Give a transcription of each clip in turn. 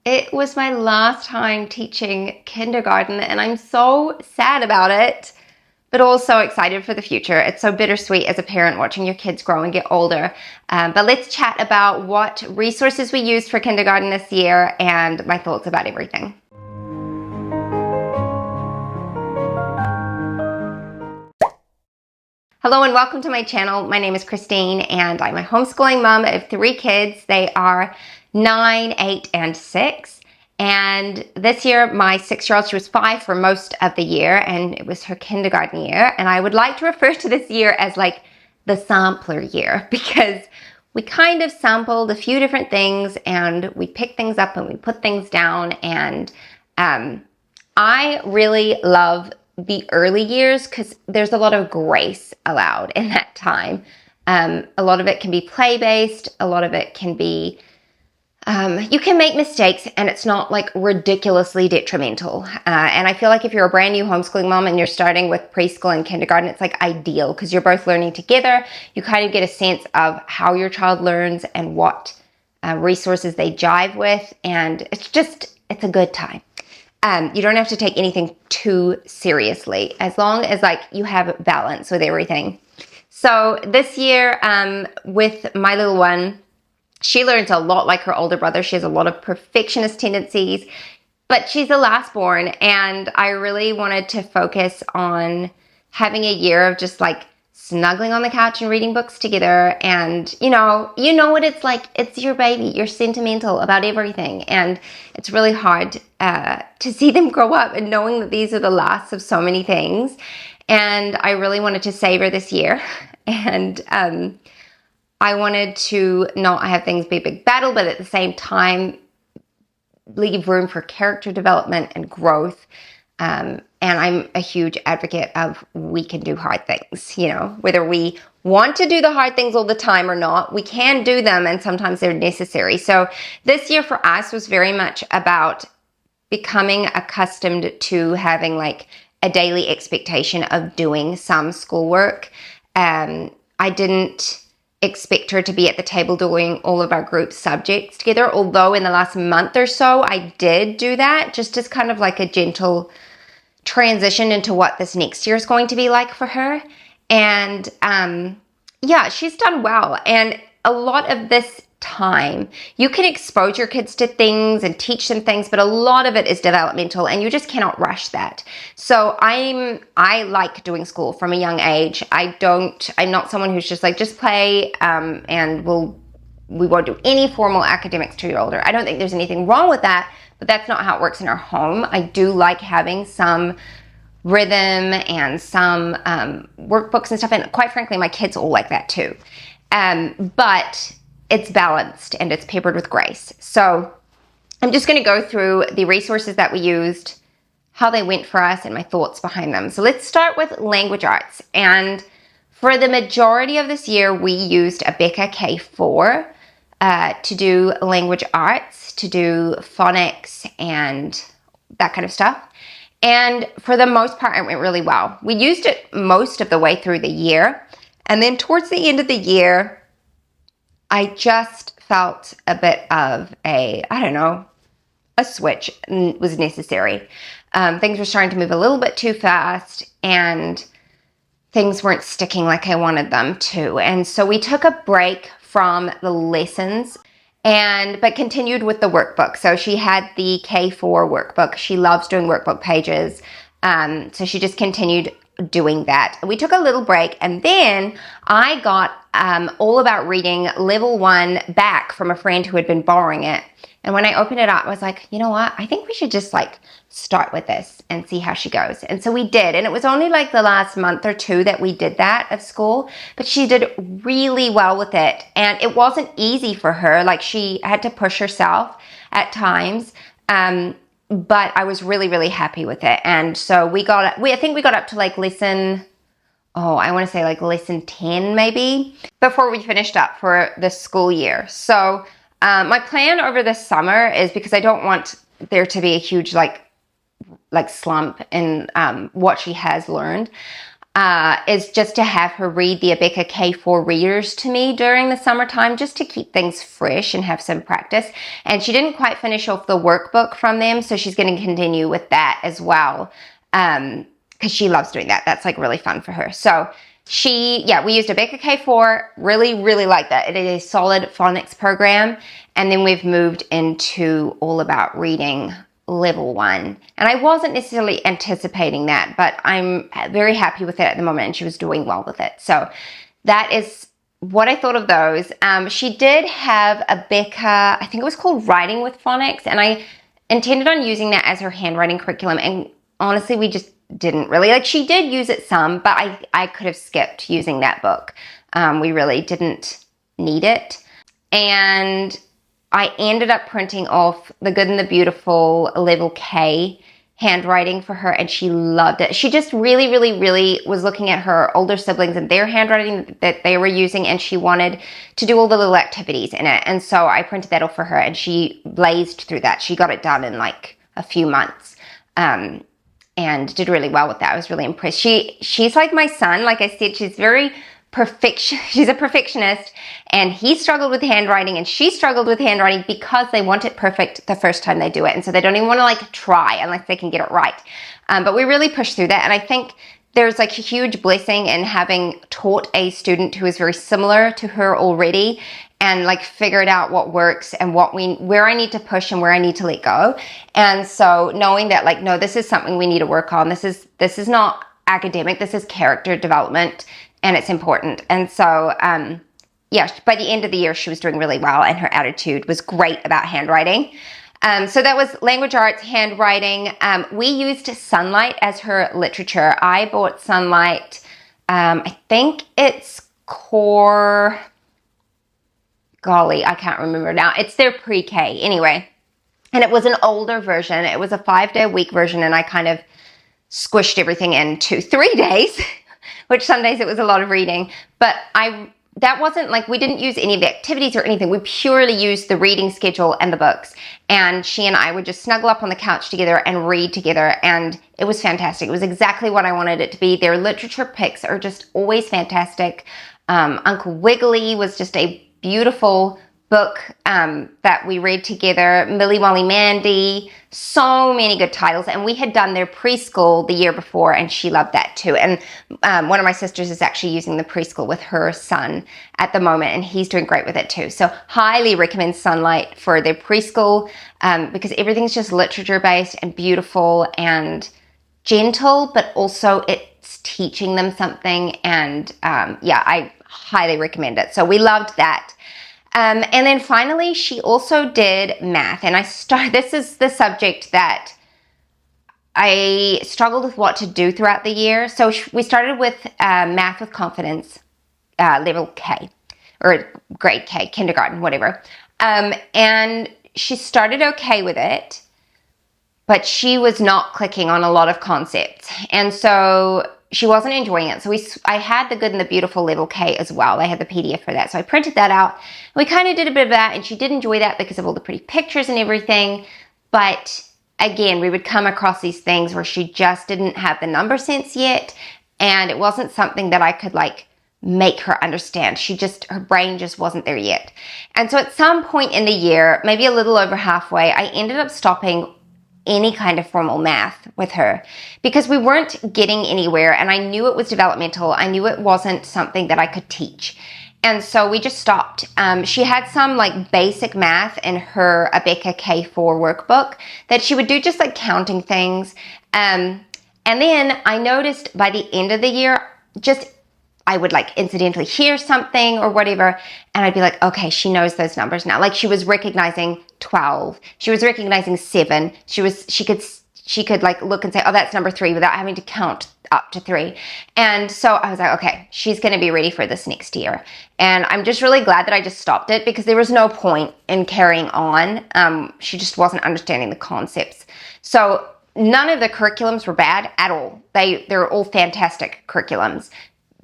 It was my last time teaching kindergarten, and I'm so sad about it, but also excited for the future. It's so bittersweet as a parent watching your kids grow and get older. But let's chat about what resources we used for kindergarten this year and my thoughts about everything. Hello and welcome to my channel. My name is Christine and I'm a homeschooling mom of 3 kids. They are 9, 8, and 6. And this year, my 6-year-old, she was 5 for most of the year, and it was her kindergarten year. And I would like to refer to this year as like the sampler year, because we kind of sampled a few different things and we picked things up and we put things down. And I really love the early years because there's a lot of grace allowed in that time. A lot of it can be play-based. A lot of it can be, you can make mistakes and it's not like ridiculously detrimental. And I feel like if you're a brand new homeschooling mom and you're starting with preschool and kindergarten, it's like ideal because you're both learning together. You kind of get a sense of how your child learns and what resources they jive with. And it's a good time. You don't have to take anything too seriously as long as like you have balance with everything. So this year with my little one, she learns a lot like her older brother. She has a lot of perfectionist tendencies, but she's the last born, and I really wanted to focus on having a year of just like snuggling on the couch and reading books together. And you know what it's like. It's your baby. You're sentimental about everything, and it's really hard to see them grow up and knowing that these are the last of so many things. And I really wanted to savor this year, and I wanted to not have things be a big battle, but at the same time leave room for character development and growth. And I'm a huge advocate of we can do hard things, whether we want to do the hard things all the time or not, we can do them, and sometimes they're necessary. So this year for us was very much about becoming accustomed to having like a daily expectation of doing some schoolwork. I didn't expect her to be at the table doing all of our group subjects together, although in the last month or so I did do that, just as kind of like a gentle transition into what this next year is going to be like for her. And yeah, she's done well. And a lot of this time, you can expose your kids to things and teach them things, but a lot of it is developmental and you just cannot rush that. So I like doing school from a young age. I'm not someone who's just like, just play and we won't do any formal academics till you're older. I don't think there's anything wrong with that, but that's not how it works in our home. I do like having some rhythm and some workbooks and stuff, and quite frankly, my kids all like that too. But it's balanced and it's peppered with grace. So I'm just going to go through the resources that we used, how they went for us, and my thoughts behind them. So let's start with language arts. And for the majority of this year, we used Abeka K4 to do language arts, to do phonics and that kind of stuff. And for the most part, it went really well. We used it most of the way through the year. And then towards the end of the year, I just felt a bit of a switch was necessary. Things were starting to move a little bit too fast and things weren't sticking like I wanted them to. And so we took a break from the lessons but continued with the workbook. So she had the K4 workbook. She loves doing workbook pages. So she just continued doing that. We took a little break, and then I got All About Reading Level 1 back from a friend who had been borrowing it. And when I opened it up, I was like, you know what? I think we should just like start with this and see how she goes. And so we did. And it was only like the last month or 2 that we did that of school, but she did really well with it. And it wasn't easy for her. Like she had to push herself at times. But I was really, really happy with it. And so I think we got up to like lesson 10 maybe, before we finished up for the school year. So my plan over the summer is, because I don't want there to be a huge like slump in what she has learned, is just to have her read the Abeka K4 readers to me during the summertime, just to keep things fresh and have some practice. And she didn't quite finish off the workbook from them, so she's going to continue with that as well, because she loves doing that. That's like really fun for her. So we used Abeka K4, really like that. It is a solid phonics program. And then we've moved into All About Reading level 1. And I wasn't necessarily anticipating that, but I'm very happy with it at the moment, and she was doing well with it. So that is what I thought of those. She did have Abeka, I think it was called Writing with Phonics, and I intended on using that as her handwriting curriculum. And honestly, we just didn't really. Like, she did use it some, but I could have skipped using that book. We really didn't need it. And I ended up printing off The Good and the Beautiful Level K handwriting for her, and she loved it. She just really was looking at her older siblings and their handwriting that they were using, and she wanted to do all the little activities in it. And so I printed that off for her, and she blazed through that. She got it done in like a few months. And did really well with that. I was really impressed. She's like my son. Like I said, she's she's a perfectionist, and he struggled with handwriting and she struggled with handwriting because they want it perfect the first time they do it. And so they don't even want to like try unless they can get it right. But we really pushed through that. And I think there's like a huge blessing in having taught a student who is very similar to her already, and like figured out what works and where I need to push and where I need to let go. And so knowing that, like, no, this is something we need to work on. This is not academic. This is character development, and it's important. And so, by the end of the year, she was doing really well, and her attitude was great about handwriting. So that was language arts, handwriting. We used Sunlight as her literature. I bought Sunlight. I think it's core. Golly, I can't remember now. It's their pre-K anyway. And it was an older version. It was a 5-day-a-week version, and I kind of squished everything into 3 days, which some days it was a lot of reading. But that wasn't like, we didn't use any of the activities or anything. We purely used the reading schedule and the books. And she and I would just snuggle up on the couch together and read together. And it was fantastic. It was exactly what I wanted it to be. Their literature picks are just always fantastic. Uncle Wiggily was just a beautiful book that we read together. Millie Molly Mandy, so many good titles. And we had done their preschool the year before, and she loved that too. And one of my sisters is actually using the preschool with her son at the moment, and he's doing great with it too. So highly recommend Sunlight for their preschool, because everything's just literature based and beautiful and gentle, but also it's teaching them something. And I highly recommend it. So we loved that. And then finally, she also did math. And this is the subject that I struggled with what to do throughout the year. So we started with Math with Confidence, level K, or grade K, kindergarten, whatever. And she started okay with it, but she was not clicking on a lot of concepts. And so she wasn't enjoying it. So I had The Good and the Beautiful level K as well. I had the PDF for that. So I printed that out. We kind of did a bit of that, and she did enjoy that because of all the pretty pictures and everything. But again, we would come across these things where she just didn't have the number sense yet. And it wasn't something that I could like make her understand. Her brain just wasn't there yet. And so at some point in the year, maybe a little over halfway, I ended up stopping any kind of formal math with her because we weren't getting anywhere, and I knew it was developmental. I knew it wasn't something that I could teach. And so we just stopped. She had some like basic math in her Abeka K4 workbook that she would do, just like counting things. And then I noticed by the end of the year, I would like incidentally hear something or whatever, and I'd be like, okay, she knows those numbers now. Like she was recognizing 12. She was recognizing 7. She could like look and say, oh, that's number 3 without having to count up to 3. And so I was like, okay, she's going to be ready for this next year. And I'm just really glad that I just stopped it because there was no point in carrying on. She just wasn't understanding the concepts. So none of the curriculums were bad at all. They're all fantastic curriculums.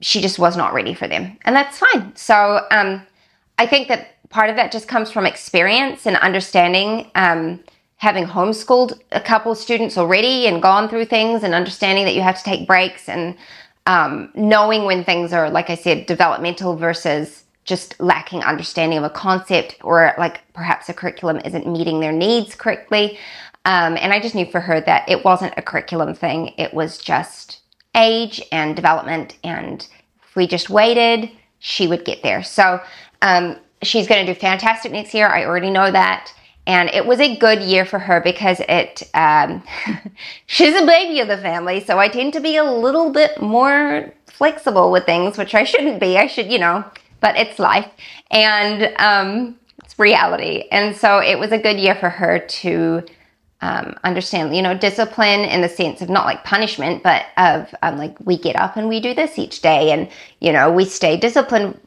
She just was not ready for them. And that's fine. So I think that part of that just comes from experience and understanding, having homeschooled a couple of students already and gone through things and understanding that you have to take breaks. And knowing when things are, like I said, developmental versus just lacking understanding of a concept, or like perhaps a curriculum isn't meeting their needs correctly. And I just knew for her that it wasn't a curriculum thing. It was just age and development. And if we just waited, she would get there. So she's going to do fantastic next year. I already know that. And it was a good year for her because she's a baby of the family. So I tend to be a little bit more flexible with things, which I shouldn't be. I should, but it's life and it's reality. And so it was a good year for her to understand, discipline in the sense of not like punishment, but of like we get up and we do this each day, and, we stay disciplined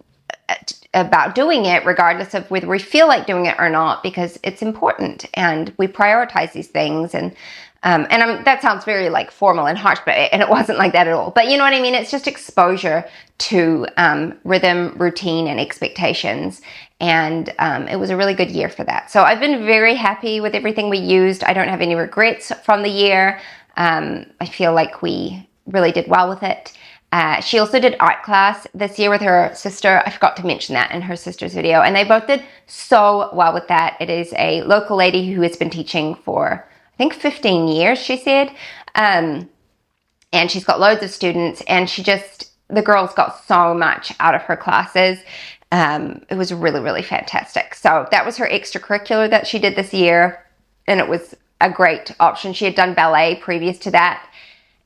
about doing it regardless of whether we feel like doing it or not, because it's important and we prioritize these things. And that sounds very like formal and harsh, and it wasn't like that at all. But you know what I mean? It's just exposure to rhythm, routine, and expectations. And it was a really good year for that. So I've been very happy with everything we used. I don't have any regrets from the year. I feel like we really did well with it. She also did art class this year with her sister. I forgot to mention that in her sister's video. And they both did so well with that. It is a local lady who has been teaching for, I think, 15 years, she said. And she's got loads of students. And the girls got so much out of her classes. It was really, really fantastic. So that was her extracurricular that she did this year. And it was a great option. She had done ballet previous to that.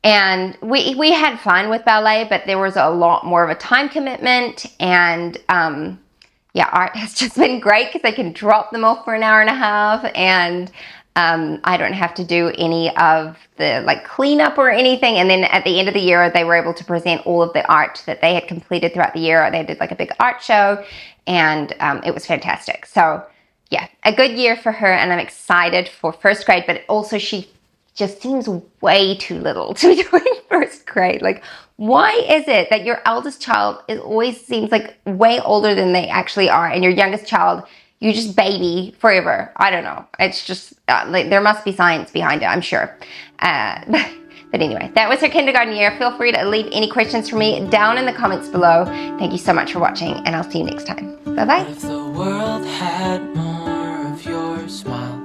And we had fun with ballet, but there was a lot more of a time commitment. And art has just been great because I can drop them off for an hour and a half, and I don't have to do any of the like cleanup or anything. And then at the end of the year, they were able to present all of the art that they had completed throughout the year. They did like a big art show, and it was fantastic. So yeah, a good year for her, and I'm excited for first grade. But also she just seems way too little to be doing first grade. Like, why is it that your eldest child always seems like way older than they actually are, and your youngest child, you just baby forever? I don't know. It's just, like, there must be science behind it, I'm sure. But anyway, that was her kindergarten year. Feel free to leave any questions for me down in the comments below. Thank you so much for watching, and I'll see you next time. Bye-bye. What if the world had more of your smile?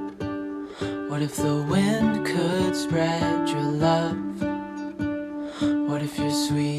What if the wind could spread your love? What if your sweet